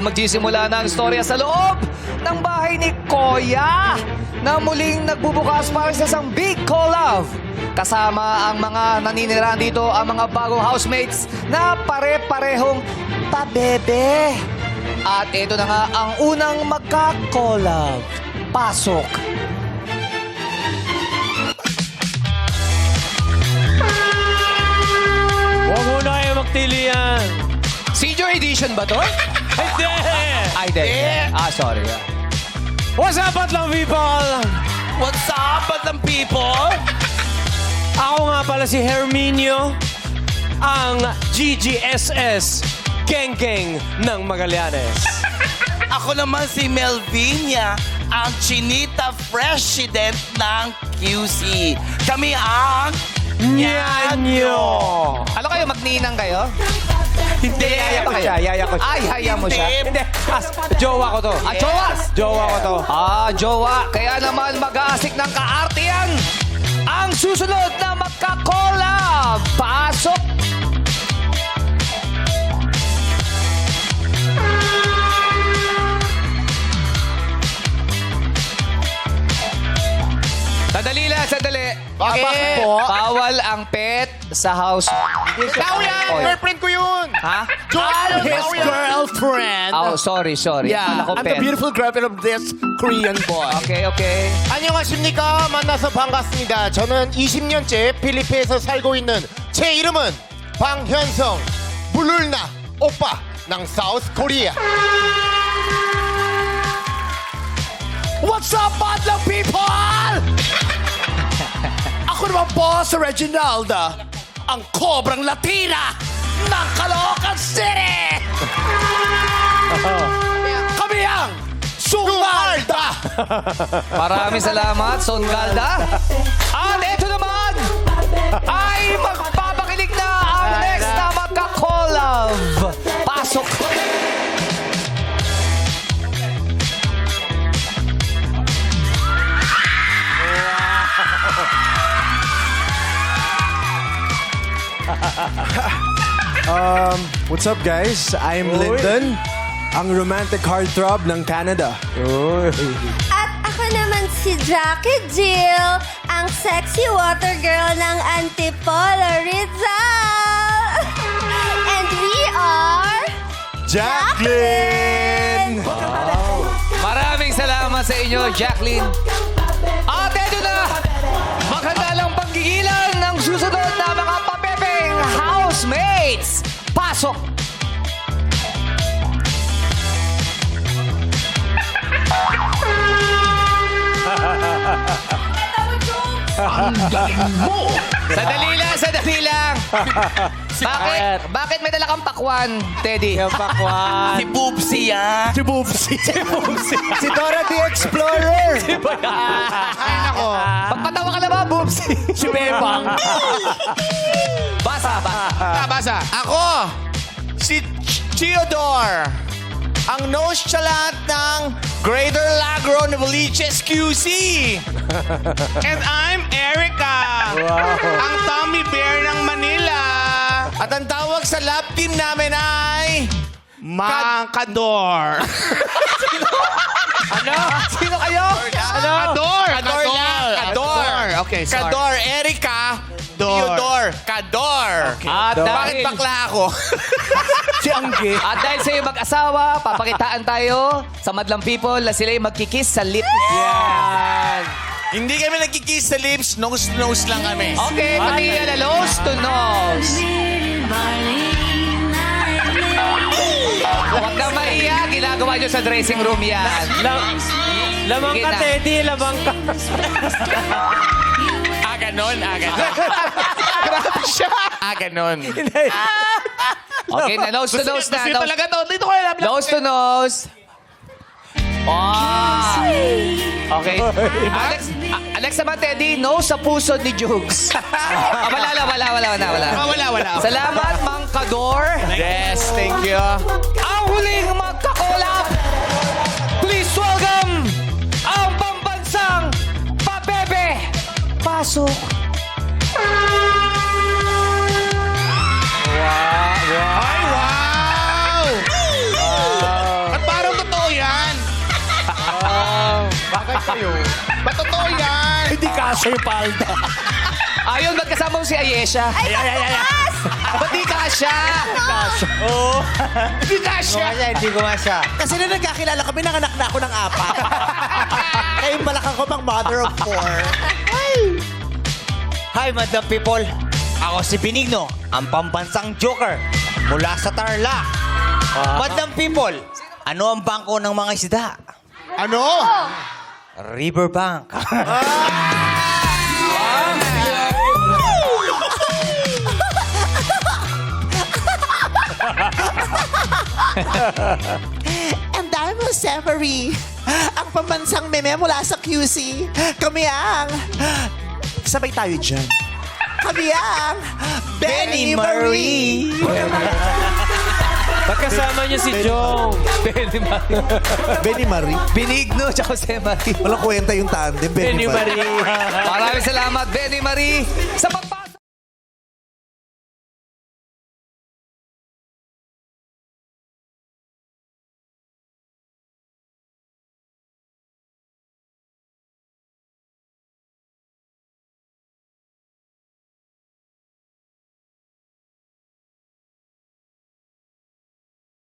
magsisimula na ang istorya sa loob ng bahay ni Koya na muling nagbubukas para sa isang big collab. Kasama ang mga naninirahan dito ang mga bagong housemates na pare-parehong pabebe. At ito na nga ang unang magka-collab. Pasok! Huwag muna kayo magtilian. Senior edition ba to? Hindi! Ay, hindi. Sorry. What's up, Batlang people? What's up, Batlang people? Ako nga pala si Herminio, ang GGSS Geng-Geng ng Magallanes. Ako naman si Melvinia, ang Chinita President ng QC. Kami ang Nyanyo! Ano kayo, magninang kayo? Hindi. Yaya ko siya, yaya ko siya. Ay, haya mo siya. Hindi, jowa ko to. Jowa! Jowa ko to. Jowa. Kaya naman mag-aasik ng kaartiyan. Ang susunod na magka-collab. Pasok! Sandali lang, sandali. Bakit? Bawal ang pet sa house. Tao yan! Oy. Girlfriend ko yun! Ha? I'm his girlfriend! Oh, sorry. Yeah, Akala ko I'm the pet. beautiful girlfriend of this Korean boy. Okay. 안녕하십니까? 만나서 반갑습니다. 저는 20년째 필리핀에서 살고 있는 제 이름은 방현성 물룰나 오빠 ng South Korea. What's up, Batlang people? Ako naman po si Reginald, ang kobrang Latina ng Caloocan City! Kami ang Sungalda! Maraming salamat, Son Galda. At ito naman ay magpapakilig na ang next na magka-collab. Pasok! What's up, guys? I'm Lyndon, ang romantic heartthrob ng Canada. At ako naman si Jackie Jill, ang sexy water girl ng Antipolo, Rizal. And we are... Jacqueline! Maraming salamat sa inyo, Jacqueline. At ito na, maganda lang paggigilan ng susunod na mga papepeng housemates. Pasok! Sandali lang. Bakit may dala kang pakwan, Teddy? Yung pakwan. Si Boopsy, ah. Si Boopsy. Si Dora the Explorer! Ay, nako. Pagpatawa ka na ba, Boobs? Si Bebang. Basa. Ako, si Theodore, ang nonchalant ng Greater Lagro Novaliches QC. And I'm Erica, ang Tommy Bear ng Manila. At ang tawag sa lab team namin ay... Mangkador. Ano? Sino kayo? Kador. Okay, sorry. Kador, Erica, Theodore, Kador. At Bakit dahil, bakla ako? Si Angge. at dahil sa'yo mag-asawa, papakitaan tayo sa Madlang People na sila'y magkikiss sa lip. Yan. Hindi kami nagkikiss sa lips, nose-to-nose lang kami. Okay, pati yan na nose to nose. Huwag na maiya, ginagawa nyo sa dressing room yan. Lamang ka, Kita. Teddy. Lamang ka. Ganon. Grabe siya. Ganon. Okay na, nose to nose na. Gusto talaga to. Dito ko alam. Nose to nose. Wow! Okay. Alex naman, Teddy, nose sa puso ni Jukes. Wala. Wala. Salamat, Mang Kador. Yes, thank you. Ang huling magkakolab. Please welcome ang pambansang Pabebe. Pasok. Ay, wow! Kasha yung palda. Ayun, ba't kasama mo si Ayesha? Ay, mas! Ba't di kasha? Oo. Di kasha! Hindi ko masya. Kasi na nagkakilala kami, nanganak na ako ng 4. Kayong balakang ko pang mother of 4. Hi, Madam People. Ako si Benigno, ang pambansang Joker mula sa Tarlac. Madam People, ano ang bangko ng mga isda? Ano? Riverbank. And I'm Jose Marie, ang pambansang meme mula sa QC. Kami ang... Sabay tayo dyan. Kami ang... Benny Marie. Ba't kasama niyo si Jong? Benny Marie? Benigno, tsaka Jose Marie. Walang kwenta yung tandem, Benny Marie. Maraming salamat, Benny Marie, sa pagpa